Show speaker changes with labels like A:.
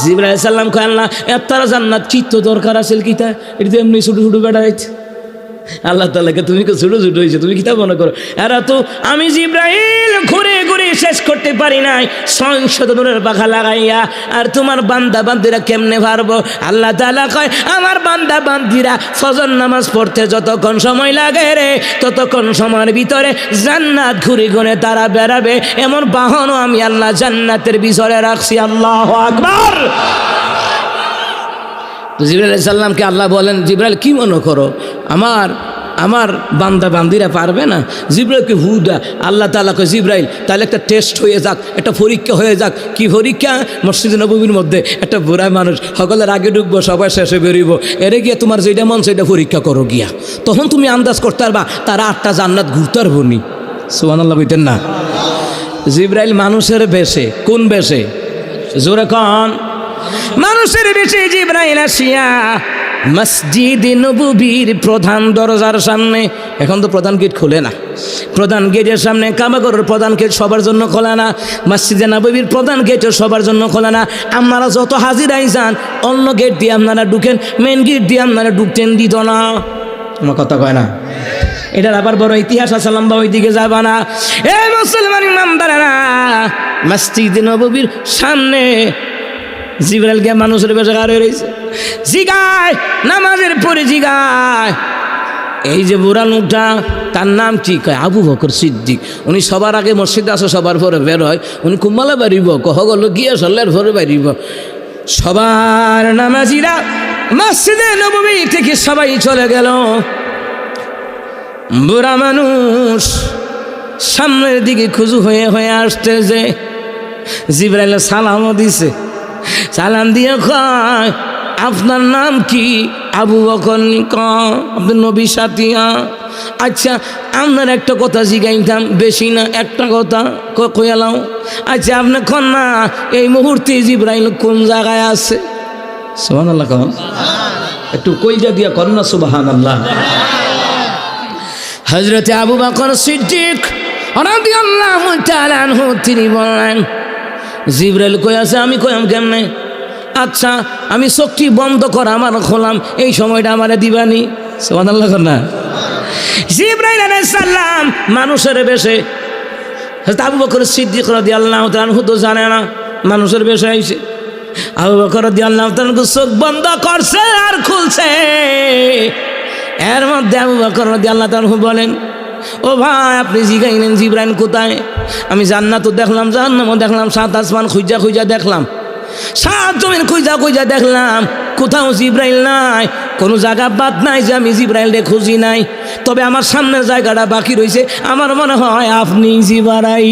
A: জিবরাইল আলাইহিস সালাম কয় আল্লাহ এত জান্নাত চিত্ত দরকার আছে কিতা এটা তো এমনি ছোট ছোট বেড়াইছে আল্লাহ তাআলাকে তুমি কি ছোট ছোট হয়েছে তুমি কিতা মনে করো এরা তো আমি জিবরাইল ঘুরে ঘুরে শেষ করতে পারি নাই 600 নূরের পাখা লাগাইয়া আর তোমার বান্দা বান্দিরা কেমনে পারবো আল্লাহ তাআলা কয় আমার বান্দা বান্দিরা ফজর নামাজ পড়তে যতক্ষণ সময় লাগে রে ততক্ষণ সময়ের ভিতরে জান্নাত ঘুরে ঘুরে তারা বেড়াবে এমন বাহনও আমি আল্লাহ জান্নাতের ভিতরে রাখছি আল্লাহু আকবার তো জিবরাইল আলাইহিস সালামকে আল্লাহ বলেন জিবরাইল কি মনে করো আমার বান্দা বান্দিরা পারবে না জিবরাইলকে হুদা আল্লাহ তাআলা কয় জিবরাইল তাহলে একটা টেস্ট হয়ে যাক একটা পরীক্ষা হয়ে যাক কি পরীক্ষা মসজিদে নববীর মধ্যে একটা বুড়া মানুষ সকলের আগে ঢুকবো সবাই শেষে বেরোবো এরে গিয়ে তোমার যেটা মন সেটা পরীক্ষা করো গিয়া তখন তুমি আন্দাজ করতে পারবা তারা 8টা জান্নাত ঘুরতে পারবো নি সুবহানাল্লাহ বলতেন না জিবরাইল মানুষের বেশে কোন বেশে জোরে কন মানুষের বেশে জিবরাইল আসিয়া মসজিদে নববীর প্রধান দরজার সামনে এখন তো প্রধান গেট খোলে না প্রধান গেটের সামনে কাবাগরের প্রধান গেট সবার জন্য খোলা না মসজিদে নববীর প্রধান গেটও সবার জন্য খোলা না আপনারা যত হাজিরাই যান অন্য গেট দিয়ে আপনারা ঢুকেন মেন গেট দিয়ে আপনারা ঢুকতেন দিত না আমার কথা কয় না এটার আবার বড় ইতিহাস আছে লম্বা ওইদিকে যাবা না এ মুসলমান ইমানদারেরা মসজিদে নববীর সামনে জিবরাইল কে মানুষের বেশে গাড়ি রয়েছে জিগায় নামাজের পরে জিগায় এই যে বুড়া লোকটা তার নাম কি কয় আবু বকর সিদ্দিক উনি সবার আগে মসজিদে আসে সবার পরে বের হয় উনি কুম্মালা বাড়িব কহ গেল গিয়ে সল্লার পরে বাড়িব সবার নামাজিরা মসজিদে নববী থেকে সবাই চলে গেল বুড়া মানুষ সামনের দিকে খুজু হয়ে হয়ে আসতেছে জিবরাইল সালামও দিছে সালাম দিয়ে কয় আপনার নাম কি আবু বকর আপনার নবী সাথিয়া আচ্ছা আপনার একটা কথা জিগাইতাম বেশি না একটা কথা কয়ালাম আচ্ছা আপনি কন না এই মুহূর্তে জিবরাইল কোন জায়গায় আছে সুবহানাল্লাহ কন একটু কইজা দিয়া কর না সুবহানাল্লাহ হযরতে আবু বকর সিদ্দিক রাদিয়াল্লাহু তাআলা আনহু তিনি বলেন জিবরাইল কই আছে আমি কইম কেমনে আচ্ছা আমি চোখটি বন্ধ করা আমার খোলাম এই সময়টা আমারে দিবানি সুবহানাল্লাহ না জিবরাইল আলাইহিস সালাম মানুষের বেশে হযরত আবু বকর সিদ্দিক রাদিয়াল্লাহু তাআলা আনহু তো জানে না মানুষের বেশে আইছে আবু বকর রাদিয়াল্লাহু তাআলা চোখ বন্ধ করছে আর খুলছে এর মধ্যে আবু বকর রাদিয়াল্লাহু তাআলা বলেন ও ভাই আপনি জিগাইলেন জিবরাইল কোথায় আমি জান্নাতও দেখলাম জাহান্নামও দেখলাম 7 আসমান খুঁজা খুঁজা দেখলাম 7 জমিন খুঁজা খুঁজা দেখলাম কোথাও জিবরাইল নাই কোনো জায়গা বাদ নাই যে আমি জিবরাইলকে খুঁজি নাই তবে আমার সামনের জায়গাটা বাকি রয়েছে আমার মনে হয় আপনি জিবরাইল